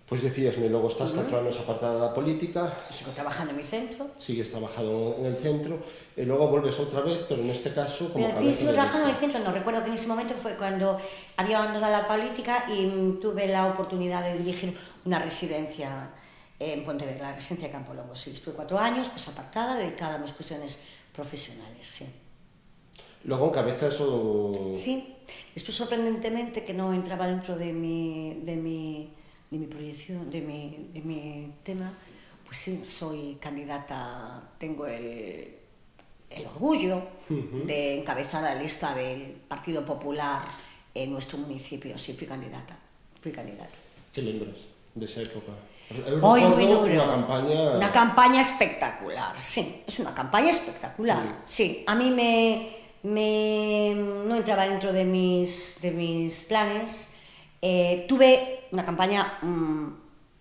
Pois decíasme, logo estás 4 anos apartada da política. Sigo trabajando en mi centro. Sigues trabajando en el centro, e logo volves outra vez, pero neste caso como Pero cabeza sigo de trabajando en el lista. centro, no, recuerdo que en ese momento fue cuando había abandonado la política y tuve la oportunidad de dirigir una residencia en Pontevedra, la residencia de Campolongo. Sí, estuve 4 años, pues apartada, dedicada a mis cuestiones profesionales, sí. Logo encabezas o... Sí, después sorprendentemente que no entraba dentro de mi proyección, de mi tema, pues sí, soy candidata, tengo el orgullo de encabezar la lista del Partido Popular en nuestro municipio. Sí, fui candidata. Que lembras desa época? Hoy muy duro. Unha campaña espectacular, sí, es una campaña espectacular. Sí, a mí no entraba dentro de mis planes. Tuve una campaña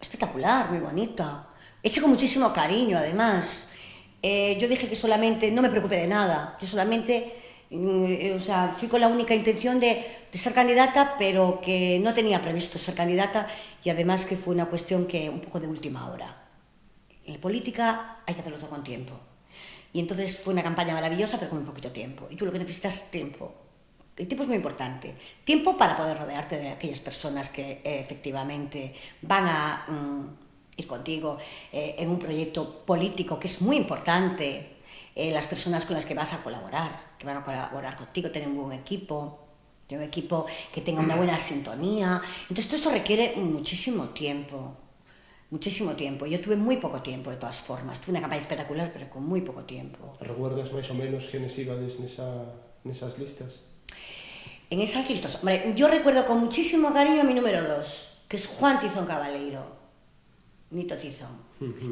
espectacular, muy bonita, hecha con muchísimo cariño, además. Yo dije que solamente, no me preocupé de nada, yo solamente, fui con la única intención de ser candidata, pero que no tenía previsto ser candidata, y además que fue una cuestión que un poco de última hora. En política hay que hacerlo todo con tiempo. Y entonces fue una campaña maravillosa, pero con muy poquito tiempo. Y tú lo que necesitas es tiempo. El tiempo es muy importante. Tiempo para poder rodearte de aquellas personas que efectivamente van a ir contigo en un proyecto político que es muy importante. Las personas con las que vas a colaborar, que van a colaborar contigo, tener un buen equipo, tener un equipo que tenga una buena sintonía. Entonces todo esto requiere muchísimo tiempo. Muchísimo tiempo. Yo tuve muy poco tiempo, de todas formas. Tuve una campaña espectacular, pero con muy poco tiempo. Recuerdas máis ou menos quenes ibades nesas listas? En esas listas, hombre, yo recuerdo con muchísimo cariño a mi número 2, que es Juan Tizón Cabaleiro, Nito Tizón,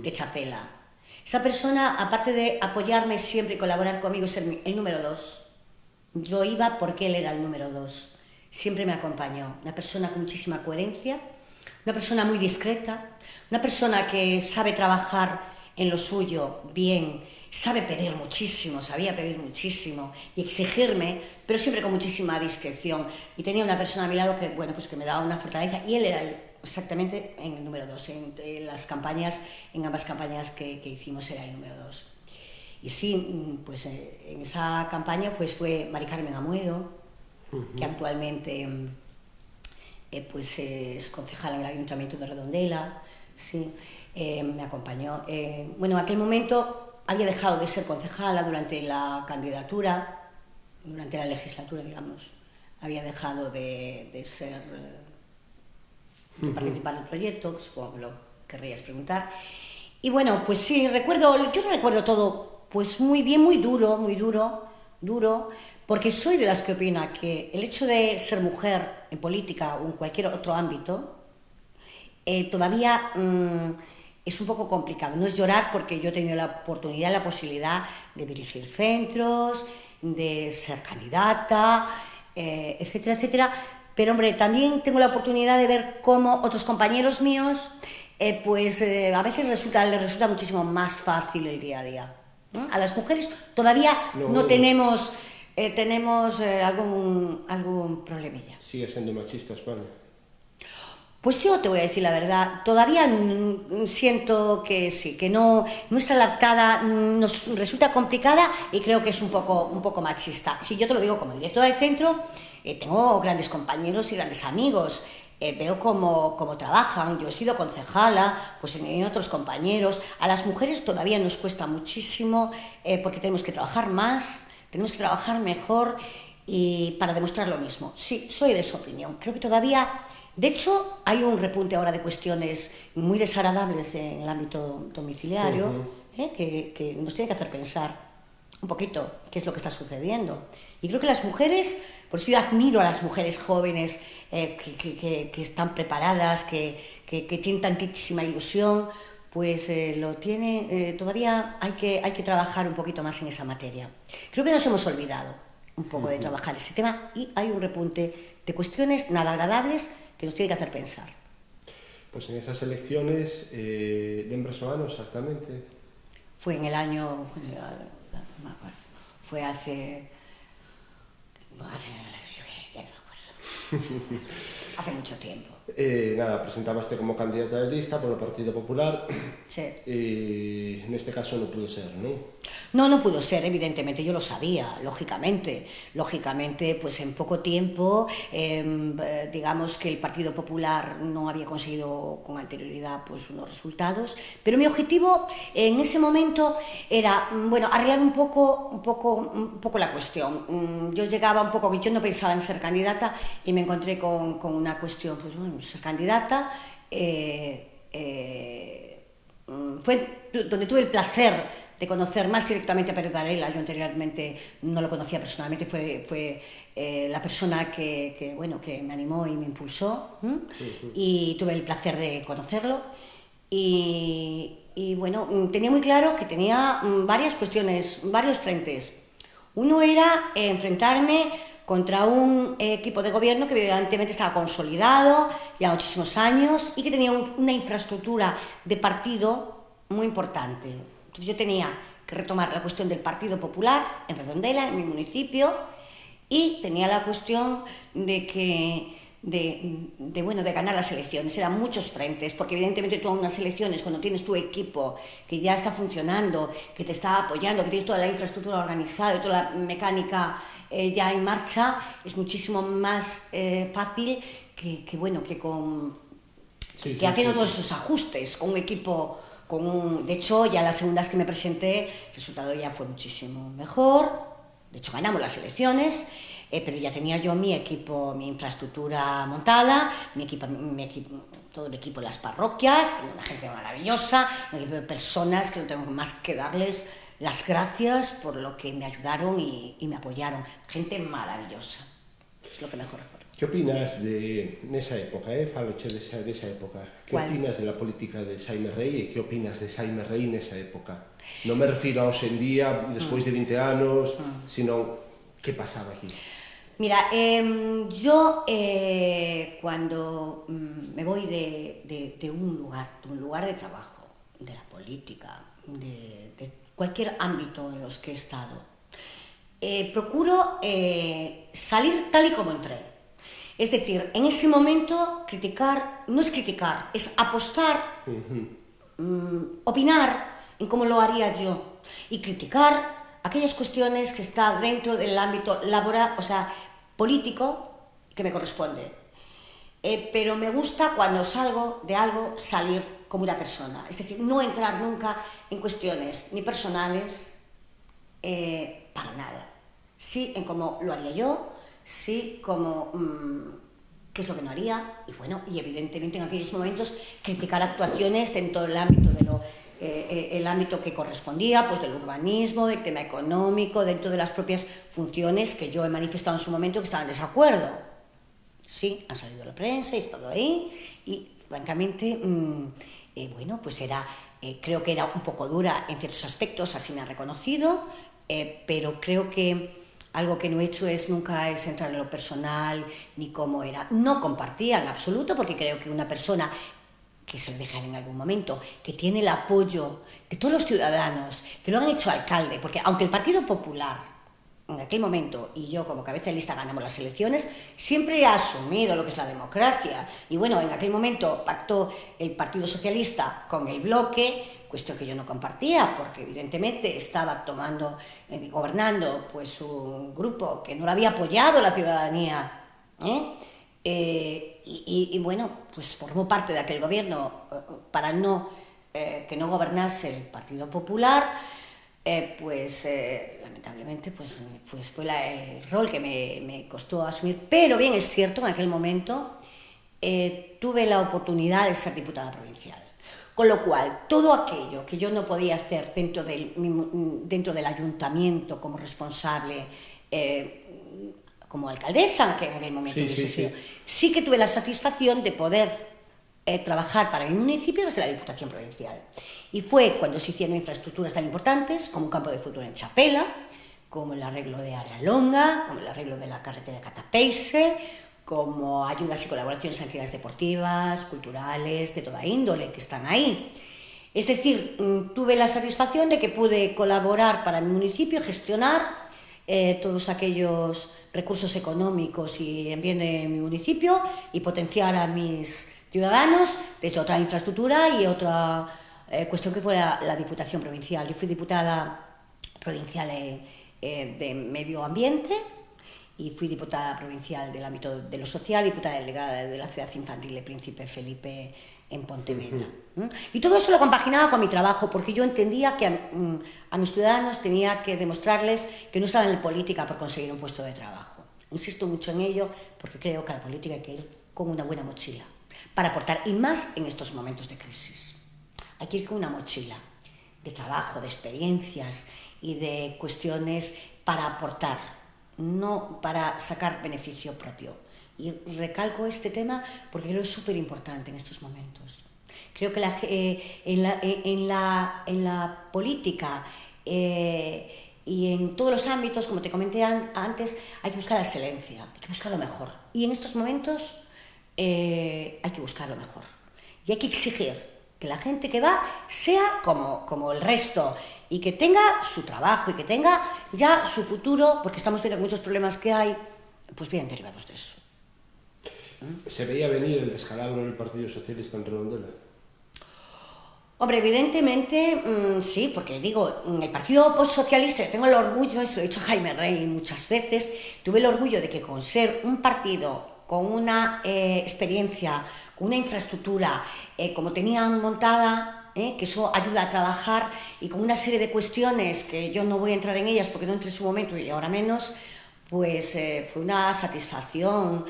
de Chapela. Esa persona, aparte de apoyarme siempre y colaborar conmigo, ser el número 2, yo iba porque él era el número 2. Siempre me acompañó. Una persona con muchísima coherencia, una persona muy discreta, una persona que sabe trabajar en lo suyo bien, sabe pedir muchísimo, sabía pedir muchísimo y exigirme, pero siempre con muchísima discreción. Y tenía una persona a mi lado que, bueno, pues que me daba una fortaleza, y él era exactamente en el número 2. En ambas campañas que hicimos era el número 2. Y sí, pues en esa campaña pues fue Mari Carmen Amuedo, que actualmente pues es concejala en el Ayuntamiento de Redondela, sí, me acompañó. Bueno, en aquel momento había dejado de ser concejala durante la candidatura, durante la legislatura, digamos, había dejado de ser, de participar en el proyecto, supongo que lo querrías preguntar. Y bueno, pues sí, yo recuerdo todo pues muy bien, muy duro, porque soy de las que opina que el hecho de ser mujer en política o en cualquier otro ámbito todavía es un poco complicado. No es llorar, porque yo he tenido la oportunidad, la posibilidad de dirigir centros, de ser candidata, etcétera, etcétera. Pero, hombre, también tengo la oportunidad de ver cómo otros compañeros míos, a veces les resulta muchísimo más fácil el día a día. A las mujeres todavía no tenemos algún problemilla. Sigue sendo machista España? Pues yo te voy a decir la verdad, todavía siento que sí, que no está adaptada, nos resulta complicada, y creo que es un poco machista. Sí, yo te lo digo como directora del centro, tengo grandes compañeros y grandes amigos, veo cómo trabajan. Yo he sido concejala, pues en otros compañeros. A las mujeres todavía nos cuesta muchísimo, porque tenemos que trabajar más, tenemos que trabajar mejor, y para demostrar lo mismo. Sí, soy de esa opinión. Creo que todavía... De hecho, hay un repunte ahora de cuestiones muy desagradables en el ámbito domiciliario, que nos tiene que hacer pensar un poquito qué es lo que está sucediendo. Y creo que las mujeres, por eso yo admiro a las mujeres jóvenes que están preparadas, que tienen tantísima ilusión, pues todavía hay que trabajar un poquito más en esa materia. Creo que nos hemos olvidado un poco de trabajar ese tema, y hay un repunte de cuestiones nada agradables que nos tiene que hacer pensar. Pues en esas elecciones, lembras o ano exactamente? Fue en el año... no me acuerdo. Fue hace... ya no me acuerdo. Hace mucho tiempo. Nada, presentabaste como candidata de lista polo Partido Popular. Sí. Neste caso non pudo ser, non? No, no pudo ser, evidentemente, yo lo sabía, lógicamente. Lógicamente, pues en poco tiempo, digamos que el Partido Popular no había conseguido con anterioridad pues unos resultados, pero mi objetivo en ese momento era, bueno, arreglar un poco la cuestión. Yo llegaba un poco, yo no pensaba en ser candidata y me encontré con una cuestión, pues bueno, ser candidata. Fue donde tuve el placer de conocer más directamente a Pérez Varela. Yo anteriormente no lo conocía personalmente, fue la persona que me animó y me impulsó, y tuve el placer de conocerlo y bueno, tenía muy claro que tenía varias cuestiones, varios frentes. Uno era enfrentarme contra un equipo de gobierno que evidentemente estaba consolidado ya muchísimos años y que tenía una infraestructura de partido muy importante. Entonces yo tenía que retomar la cuestión del Partido Popular en Redondela, en mi municipio, y tenía la cuestión de ganar las elecciones. Eran muchos frentes, porque evidentemente tú a unas elecciones, cuando tienes tu equipo que ya está funcionando, que te está apoyando, que tienes toda la infraestructura organizada, toda la mecánica ya en marcha, es muchísimo más fácil que haciendo todos esos ajustes con un equipo. De hecho, ya las segundas que me presenté, el resultado ya fue muchísimo mejor. De hecho, ganamos las elecciones, pero ya tenía yo mi equipo, mi infraestructura montada, todo el equipo de las parroquias, una gente maravillosa, un equipo de personas que no tengo más que darles las gracias por lo que me ayudaron y me apoyaron. Gente maravillosa. Es lo que mejor recuerdo. Que opinas nesa época, faloche desa época? Que opinas de la política de Xaime Rei e que opinas de Xaime Rei nesa época? Non me refiro a hoxe en día, despois de 20 anos, sino que pasaba aquí? Mira, yo cuando me voy de un lugar de trabajo, de la política, de cualquier ámbito en los que he estado, procuro salir tal y como entré. Es decir, en ese momento criticar, no es criticar, es apostar, opinar en cómo lo haría yo y criticar aquellas cuestiones que están dentro del ámbito laboral, o sea, político, que me corresponde. Pero me gusta cuando salgo de algo salir como una persona, es decir, no entrar nunca en cuestiones ni personales, para nada. Sí en cómo lo haría yo, sí como qué es lo que no haría, y bueno, y evidentemente en aquellos momentos criticar actuaciones dentro del ámbito el ámbito que correspondía, pues del urbanismo, del tema económico, dentro de las propias funciones que yo he manifestado en su momento que estaba en desacuerdo. Sí, han salido la prensa y es todo ahí, y francamente, bueno, pues creo que era un poco dura en ciertos aspectos, así me han reconocido, pero creo que algo que no he hecho nunca es entrar en lo personal ni cómo era. No compartía en absoluto, porque creo que una persona que se lo dejará en algún momento, que tiene el apoyo de todos los ciudadanos, que lo han hecho alcalde, porque aunque el Partido Popular en aquel momento y yo como cabeza de lista ganamos las elecciones, siempre he asumido lo que es la democracia. Y bueno, en aquel momento pactó el Partido Socialista con el Bloque, cuestión que yo no compartía, porque evidentemente estaba gobernando pues un grupo que no lo había apoyado la ciudadanía, y bueno, pues formó parte de aquel gobierno para que no gobernase el Partido Popular. Lamentablemente pues fue el rol que me costó asumir, pero bien es cierto, en aquel momento tuve la oportunidad de ser diputada provincial, con lo cual todo aquello que yo no podía hacer dentro del ayuntamiento como responsable, como alcaldesa, que en aquel momento sí que tuve la satisfacción de poder trabajar para mi municipio desde la Diputación Provincial. Y fue cuando se hicieron infraestructuras tan importantes como un campo de fútbol en Chapela, como el arreglo de Área Longa, como el arreglo de la carretera de Catapeise, como ayudas y colaboraciones a entidades deportivas, culturales, de toda índole, que están ahí. Es decir, tuve la satisfacción de que pude colaborar para mi municipio, gestionar todos aquellos recursos económicos y en bien de mi municipio y potenciar a mis ciudadanos desde otra infraestructura y otra cuestión que fue la Diputación Provincial. Yo fui diputada provincial de Medio Ambiente y fui diputada provincial del ámbito de lo social, diputada delegada de la ciudad infantil de Príncipe Felipe en Pontevedra. Y todo eso lo compaginaba con mi trabajo, porque yo entendía que a mis ciudadanos tenía que demostrarles que no estaban en política por conseguir un puesto de trabajo. Insisto mucho en ello porque creo que a la política hay que ir con una buena mochila para aportar, y más en estos momentos de crisis. Hay que ir con una mochila de trabajo, de experiencias y de cuestiones para aportar, no para sacar beneficio propio. Y recalco este tema porque creo que es súper importante en estos momentos. Creo que en la política y en todos los ámbitos, como te comenté antes, hay que buscar la excelencia, hay que buscar lo mejor. Y en estos momentos hay que buscar lo mejor. Y hay que exigir que la gente que va sea como el resto y que tenga su trabajo y que tenga ya su futuro, porque estamos viendo que muchos problemas que hay, pues vienen derivados de eso. ¿Se veía venir el descalabro del Partido Socialista en Redondela? Hombre, evidentemente sí, porque digo, el Partido Socialista, yo tengo el orgullo, eso lo he dicho a Jaime Rey muchas veces, tuve el orgullo de que con ser un partido con una experiencia, con una infraestructura como tenían montada, que eso ayuda a trabajar, y con una serie de cuestiones que yo no voy a entrar en ellas porque no entré en su momento y ahora menos, pues fue una satisfacción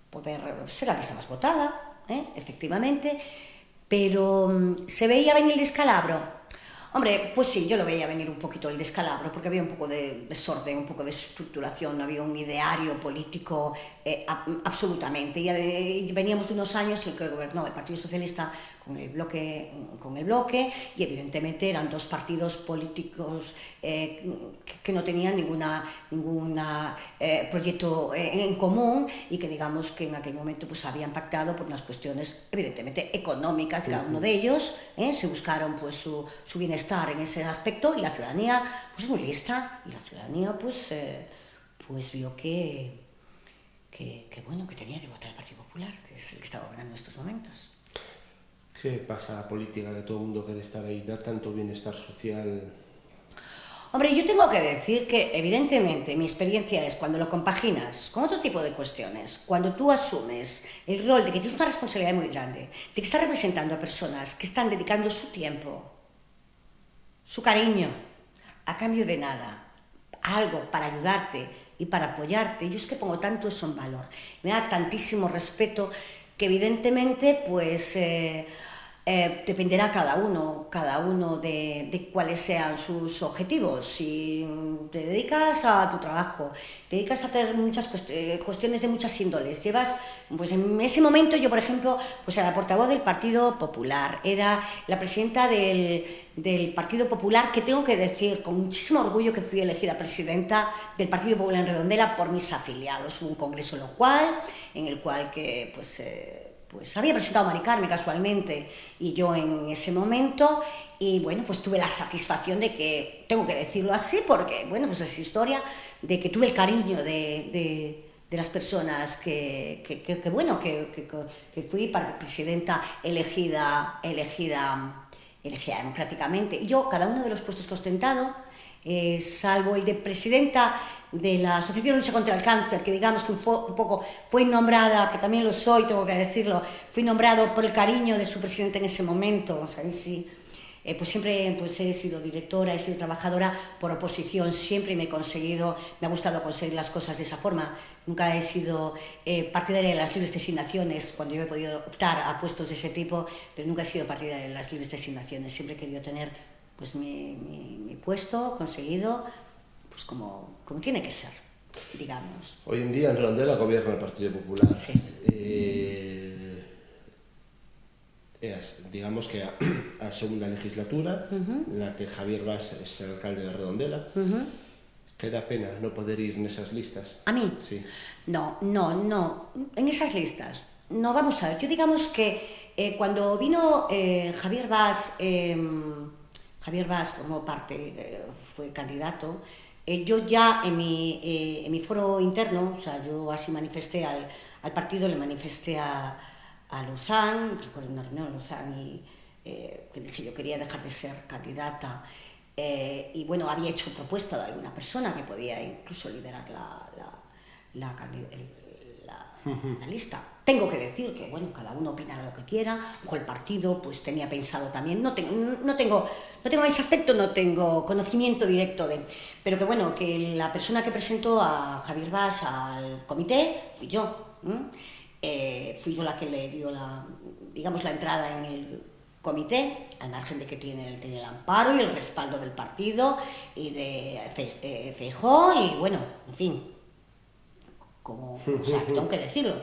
poder ser la lista más votada, efectivamente, pero ¿se veía venir el descalabro? Hombre, pues sí, yo lo veía venir un poquito el descalabro, porque había un poco de desorden, un poco de estructuración, no había un ideario político absolutamente. Y veníamos de unos años en que gobernó el Partido Socialista con el bloque, y evidentemente eran dos partidos políticos que no tenían ningún proyecto en común, y que digamos que en aquel momento pues habían pactado por unas cuestiones evidentemente económicas de cada uno de ellos, se buscaron pues su bienestar en ese aspecto, y la ciudadanía pues muy lista, y la ciudadanía pues vio que bueno, que tenía que votar al Partido Popular, que es el que estaba gobernando en estos momentos. ¿Qué pasa a la política, que todo el mundo quiere estar ahí, da tanto bienestar social? Hombre, yo tengo que decir que evidentemente mi experiencia es cuando lo compaginas con otro tipo de cuestiones, cuando tú asumes el rol de que tienes una responsabilidad muy grande, de que estás representando a personas que están dedicando su tiempo, su cariño, a cambio de nada, algo para ayudarte y para apoyarte. Yo es que pongo tanto eso en valor, me da tantísimo respeto, que evidentemente pues dependerá cada uno de cuáles sean sus objetivos. Si te dedicas a tu trabajo, te dedicas a hacer muchas cuestiones de muchas índoles, llevas, pues en ese momento yo, por ejemplo, pues era la portavoz del Partido Popular, era la presidenta del Partido Popular, que tengo que decir con muchísimo orgullo que fui elegida presidenta del Partido Popular en Redondela por mis afiliados. Hubo un congreso local en el cual que pues había presentado Mari Carmen casualmente, y yo en ese momento, y bueno, pues tuve la satisfacción de que, tengo que decirlo así porque, bueno, pues es historia, de que tuve el cariño de las personas que fui presidenta elegida democráticamente. Y yo, cada uno de los puestos que he ostentado, salvo el de presidenta de la Asociación de Lucha contra el Cáncer, que digamos que un poco fue nombrada, que también lo soy, tengo que decirlo, fui nombrado por el cariño de su presidente en ese momento, o sea, sí, pues siempre pues he sido directora, he sido trabajadora por oposición, siempre me ha gustado conseguir las cosas de esa forma. Nunca he sido partidaria de las libres designaciones cuando yo he podido optar a puestos de ese tipo, pero nunca he sido partidaria de las libres designaciones, siempre he querido tener pues mi puesto conseguido, pues como tiene que ser, digamos. Hoy en día en Redondela gobierna el Partido Popular. Sí. Digamos que a segunda legislatura, en la que Javier Bas es el alcalde de Redondela, ¿te da pena no poder ir en esas listas? ¿A mí? Sí. No, en esas listas. No, vamos a ver, yo digamos que cuando vino Javier Bas, Javier Bas formó parte, fue candidato. Yo ya en mi foro interno, o sea, yo así manifesté al partido, le manifesté a Luzán, recuerdo una reunión en Luzán, y que dije yo quería dejar de ser candidata. Y bueno, había hecho propuesta de alguna persona que podía incluso liderar la lista. Tengo que decir que, bueno, cada uno opinará lo que quiera, con el partido pues tenía pensado también, no tengo ese aspecto, no tengo conocimiento directo de, pero que bueno, que la persona que presentó a Javier Bas al comité fui yo. Fui yo la que le dio la entrada en el comité, al margen de que tiene el amparo y el respaldo del partido y de Feijóo y bueno, en fin, o sea, tengo que decirlo.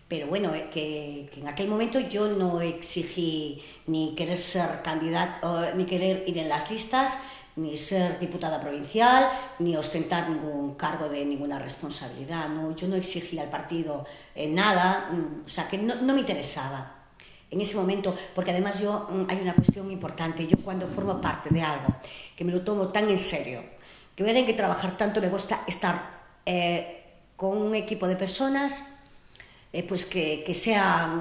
Pero bueno, que en aquel momento yo no exigí ni querer ser candidato, ni querer ir en las listas, ni ser diputada provincial, ni ostentar ningún cargo de ninguna responsabilidad. No, yo no exigía al partido nada, o sea, que no me interesaba en ese momento, porque además hay una cuestión importante. Yo cuando formo parte de algo, que me lo tomo tan en serio, que voy a tener que trabajar tanto, me gusta estar con un equipo de personas pues que sea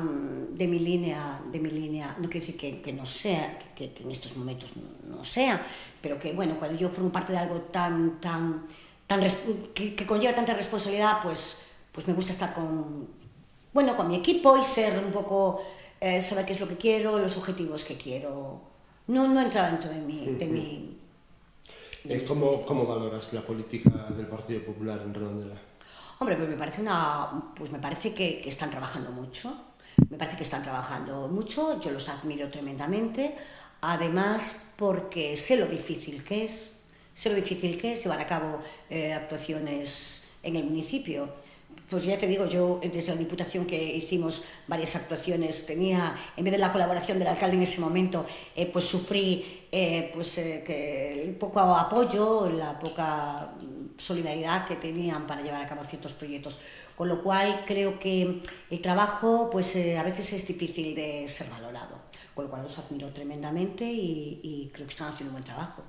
de mi línea, no quiere decir que no sea, que en estos momentos no sea, pero que bueno, cuando yo formo parte de algo que conlleva tanta responsabilidad, pues me gusta estar con mi equipo y ser un poco, saber qué es lo que quiero, los objetivos que quiero. No entra dentro de mi ¿Cómo valoras la política del Partido Popular en Redondela? Hombre, pues me parece que están trabajando mucho. Me parece que están trabajando mucho, yo los admiro tremendamente. Además, porque sé lo difícil que es llevar a cabo actuaciones en el municipio. Pues ya te digo, yo desde la Diputación que hicimos varias actuaciones, en vez de la colaboración del alcalde en ese momento, pues sufrí que el poco apoyo, la poca solidaridad que tenían para llevar a cabo ciertos proyectos. Con lo cual creo que el trabajo pues a veces es difícil de ser valorado. Con lo cual los admiro tremendamente y creo que están haciendo un buen trabajo.